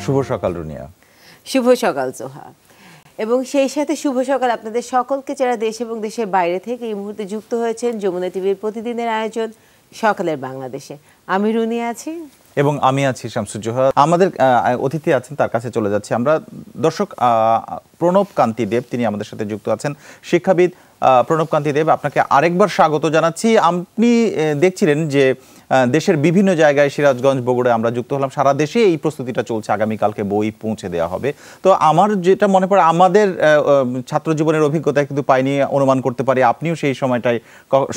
শুভ সকাল রুনিয়া। শুভ সকাল জোহা। এবং সেই সাথে শুভ সকাল আপনাদের সকলকে যারা দেশ এবং দেশের বাইরে থেকে এই মুহূর্তে যুক্ত হয়েছেন যমুনা টিভির প্রতিদিনের আয়োজন সকালের বাংলাদেশে। আমি রুনিয়া আছি এবং আমি আছি শামসুজ্জোহা। আমাদের অতিথি আছেন, তার কাছে চলে যাচ্ছি আমরা। দর্শক, প্রণব কান্তি দেব তিনি আমাদের সাথে যুক্ত আছেন, শিক্ষাবিদ। প্রণব কান্তি দেব, আপনাকে আরেকবার স্বাগত জানাচ্ছি। আপনি দেখছিলেন যে দেশের বিভিন্ন জায়গায়, সিরাজগঞ্জ, বগুড়ায় আমরা যুক্ত হলাম। সারা দেশে এই প্রস্তুতিটা চলছে, আগামীকালকে বই পৌঁছে দেওয়া হবে। তো আমার যেটা মনে পড়ে, আমাদের ছাত্র জীবনের অভিজ্ঞতা কিন্তু পাইনি, অনুমান করতে পারি আপনিও সেই সময়টায়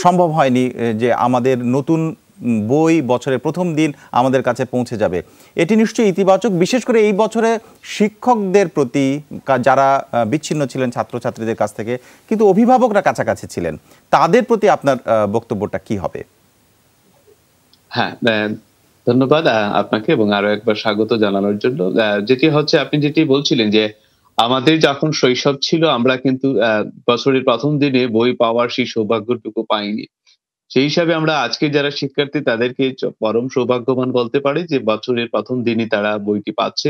সম্ভব হয়নি যে আমাদের নতুন বই বছরের প্রথম দিন আমাদের কাছে পৌঁছে যাবে। এটি নিশ্চয়ই ইতিবাচক, বিশেষ করে এই বছরে শিক্ষকদের প্রতি, যারা বিচ্ছিন্ন ছিলেন ছাত্রছাত্রীদের কাছ থেকে, কিন্তু অভিভাবকরা কাছাকাছি ছিলেন, তাদের প্রতি আপনার বক্তব্যটা কি হবে? হ্যাঁ, ধন্যবাদ আপনাকে এবং আরো একবার স্বাগত জানানোর জন্য। যেটি হচ্ছে, আপনি যেটি বলছিলেন যে আমাদের যখন শৈশব ছিল, আমরা কিন্তু বছরের প্রথম দিনে বই পাওয়ার সেই সৌভাগ্যটুকু পাইনি। সেই হিসাবে আমরা আজকে যারা শিক্ষার্থী তাদেরকে পরম সৌভাগ্যবান বলতে পারি যে বছরের প্রথম দিনই তারা বইটি পাচ্ছে।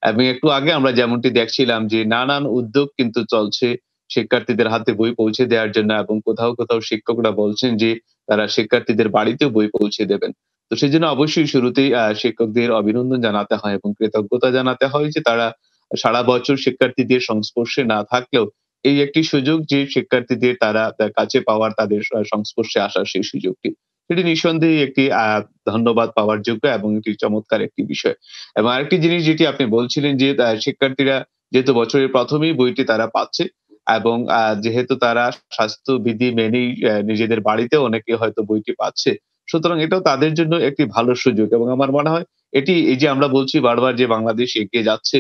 এবং একটু আগে আমরা যেমনটি দেখছিলাম যে নানান উদ্যোগ কিন্তু চলছে শিক্ষার্থীদের হাতে বই পৌঁছে দেওয়ার জন্য, এবং কোথাও কোথাও শিক্ষকরা বলছেন যে তারা শিক্ষার্থীদের বাড়িতেও বই পৌঁছে দেবেন। তো সেই জন্য অবশ্যই শুরুতেই শিক্ষকদের অভিনন্দন জানাতে হয় এবং কৃতজ্ঞতা জানাতে হয় যে তারা সারা বছর শিক্ষার্থীদের সংস্পর্শে না থাকলেও এই একটি সুযোগ যে শিক্ষার্থীদের তারা কাছে পাওয়ার, তাদের সংস্পর্শে আসার সেই সুযোগটি, সেটি নিঃসন্দেহে একটি ধন্যবাদ পাওয়ার যোগ্য এবং একটি চমৎকার একটি বিষয়। এবং আরেকটি জিনিস যেটি আপনি বলছিলেন যে শিক্ষার্থীরা যেহেতু বছরের প্রথমেই বইটি তারা পাচ্ছে এবং যেহেতু তারা স্বাস্থ্যবিধি মেনেই নিজেদের বাড়িতে অনেকে হয়তো বইটি পাচ্ছে, সুতরাং এটাও তাদের জন্য একটি ভালো সুযোগ। এবং আমার মনে হয় এটি, এই যে আমরা বলছি বারবার যে বাংলাদেশ এগিয়ে যাচ্ছে,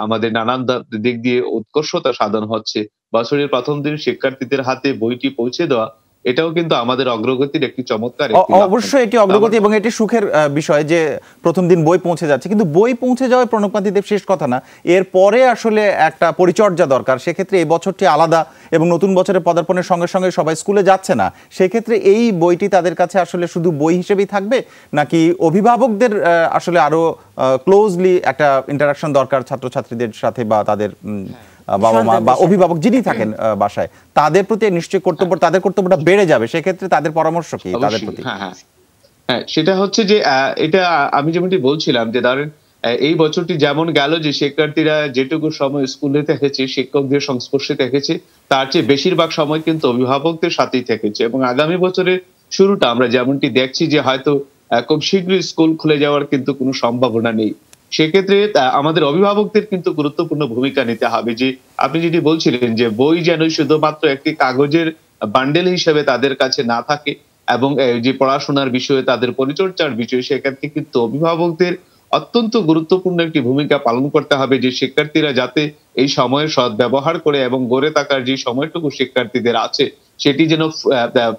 আমাদের নানান দিক দিয়ে উৎকর্ষতা সাধন হচ্ছে, বছরের প্রথম দিন শিক্ষার্থীদের হাতে বইটি পৌঁছে দেওয়া, এটাও কিন্তু আমাদের অগ্রগতির একটি চমৎকার অবশ্যই এটি অগ্রগতি এবং এটি সুখের বিষয় যে প্রথম দিন বই পৌঁছে যাচ্ছে। কিন্তু বই পৌঁছে যাওয়ায় প্রণব কান্তি দেব শেষ কথা না, এরপরে আসলে একটা পরিচর্যা দরকার। সেক্ষেত্রে এই বছরটি আলাদা এবং নতুন বছরের পদার্পণের সঙ্গে সঙ্গে সবাই স্কুলে যাচ্ছে না। সেক্ষেত্রে এই বইটি তাদের কাছে আসলে শুধু বই হিসেবেই থাকবে, নাকি অভিভাবকদের আসলে আরো ক্লোজলি একটা ইন্টারাকশন দরকার ছাত্রছাত্রীদের সাথে, বা তাদের বাবা মা বা অভিভাবক যিনি থাকেন বাসায়, তাদের প্রতি নিশ্চয়ই কর্তব্য, তাদের কর্তব্যটা বেড়ে যাবে। সেক্ষেত্রে তাদের পরামর্শ কি তাদের প্রতি? হ্যাঁ, সেটা হচ্ছে যে এটা আমি যেমনটি বলছিলাম যে ধরেন এই বছরটি যেমন গেল যে শিক্ষার্থীরা যেটুকু সময় স্কুলে থেকেছে, শিক্ষকদের সংস্পর্শে থেকেছে, তার চেয়ে বেশিরভাগ সময় কিন্তু অভিভাবকদের সাথেই থেকেছে। এবং আগামী বছরের শুরুটা আমরা যেমনটি দেখছি যে হয়তো খুব শীঘ্রই স্কুল খুলে যাওয়ার কিন্তু কোনো সম্ভাবনা নেই। সেক্ষেত্রে আমাদের অভিভাবকদের কিন্তু গুরুত্বপূর্ণ ভূমিকা নিতে হবে। যে আপনি যেটি বলছিলেন যে বই যেন শুধুমাত্র একটি কাগজের বান্ডেল হিসেবে তাদের কাছে না থাকে, এবং যে পড়াশোনার বিষয়ে, তাদের পরিচর্যার বিষয়ে, সেক্ষেত্রে কিন্তু অভিভাবকদের অত্যন্ত গুরুত্বপূর্ণ একটি ভূমিকা পালন করতে হবে যে শিক্ষার্থীরা যাতে এই সময়ের সৎ ব্যবহার করে এবং গড়ে থাকার যে সময়টুকু শিক্ষার্থীদের আছে সেটি যেন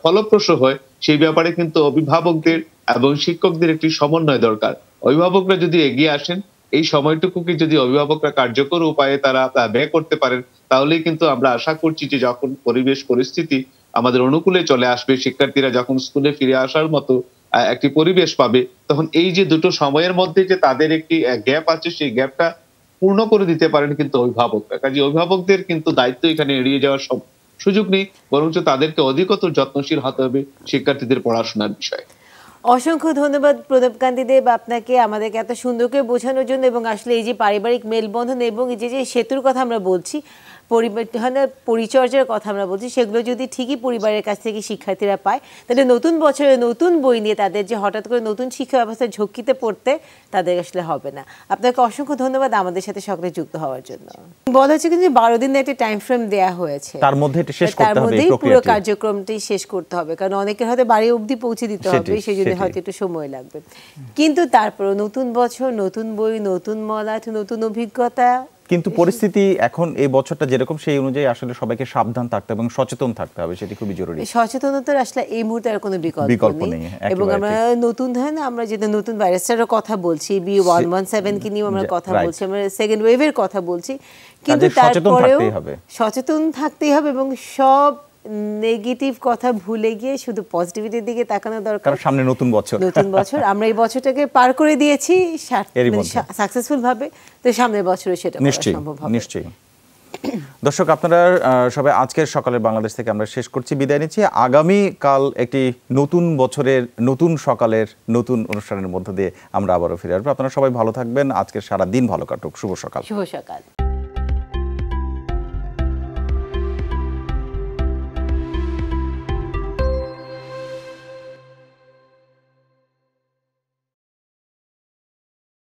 ফলপ্রসূ হয়, সেই ব্যাপারে কিন্তু অভিভাবকদের এবং শিক্ষকদের একটি সমন্বয় দরকার। অভিভাবকরা যদি এগিয়ে আসেন, এই সময়টুকুকে যদি অভিভাবকরা কার্যকর উপায়ে তারা ব্যয় করতে পারেন, তাহলেই কিন্তু আমরা আশা করছি যে যখন পরিবেশ পরিস্থিতি আমাদের অনুকূলে চলে আসবে, শিক্ষার্থীরা যখন স্কুলে ফিরে আসার মতো একটি পরিবেশ পাবে, তখন এই যে দুটো সময়ের মধ্যে যে তাদের একটি গ্যাপ আছে, সেই গ্যাপটা পূর্ণ করে দিতে পারেন কিন্তু অভিভাবকরা। কাজে অভিভাবকদের কিন্তু দায়িত্ব এখানে এড়িয়ে যাওয়ার সব সুযোগ নেই, বরঞ্চ তাদেরকে অধিকতর যত্নশীল হতে হবে শিক্ষার্থীদের পড়াশোনার বিষয়ে। অসংখ্য ধন্যবাদ প্রণব কান্তি দেব আপনাকে আমাদেরকে এত সুন্দর করে বোঝানোর জন্য। এবং আসলে এই যে পারিবারিক মেলবন্ধন এবং এই যে সেতুর কথা আমরা বলছি, পরিচর্যার কথা আমরা বলছি, সেগুলো যদি ঠিকই পরিবারের কাছ থেকে শিক্ষার্থীরা পায়, তাহলে নতুন বছরে নতুন বই নিয়ে তাদের যে হঠাৎ করে নতুন শিক্ষা ব্যবস্থায় ঝক্কিতে পড়তে তাদের আসলে হবে না। আপনাকে অসংখ্য ধন্যবাদ আমাদের সাথে সকালে যুক্ত হওয়ার জন্য। বলা হচ্ছে কিন্তু 12 দিনের একটা টাইম ফ্রেম দেওয়া হয়েছে, তার মধ্যেই পুরো কার্যক্রমটি শেষ করতে হবে, কারণ অনেকের হয়তো বাড়ি অবধি পৌঁছে দিতে হবে, সেই জন্য হয়তো একটু সময় লাগবে। কিন্তু তারপরও নতুন বছর, নতুন বই, নতুন মলাট, নতুন অভিজ্ঞতা। কিন্তু পরিস্থিতি এখন এই বছরটা যেরকম, সেই অনুযায়ী আসলে সবাইকে সাবধান থাকতে হবে এবং সচেতন থাকতে হবে, সেটি খুবই জরুরি। সচেতনতার আসলে এই মুহূর্তে আর কোনো বিকল্প নেই। এবং আমরা নতুন ধরেন, আমরা যেটা নতুন ভাইরাসটারও কথা বলছি, B117 কে নিয়ে আমরা কথা বলছি, আমরা সেকেন্ড ওয়েভের কথা বলছি, কিন্তু তারপরেও সচেতন থাকতেই হবে এবং সব নেগেটিভ কথা ভুলে গিয়ে শুধু পজিটিভিটির দিকে তাকানো দরকার। কারণ সামনে নতুন বছর, নতুন বছর আমরা এই বছরটাকে পার করে দিয়েছি সাকসেসফুল ভাবে, তো সামনের বছরে সেটা করা সম্ভব হবে নিশ্চয়ই। দর্শক আপনারা সবাই আজকের সকালের বাংলাদেশ থেকে আমরা শেষ করছি, বিদায় নিচ্ছি। আগামী কাল একটি নতুন বছরের নতুন সকালের নতুন অনুষ্ঠানের মধ্য দিয়ে আমরা আবারও ফিরে আসবো। আপনারা সবাই ভালো থাকবেন, আজকের সারা দিন ভালো কাটুক। শুভ সকাল। শুভ সকাল।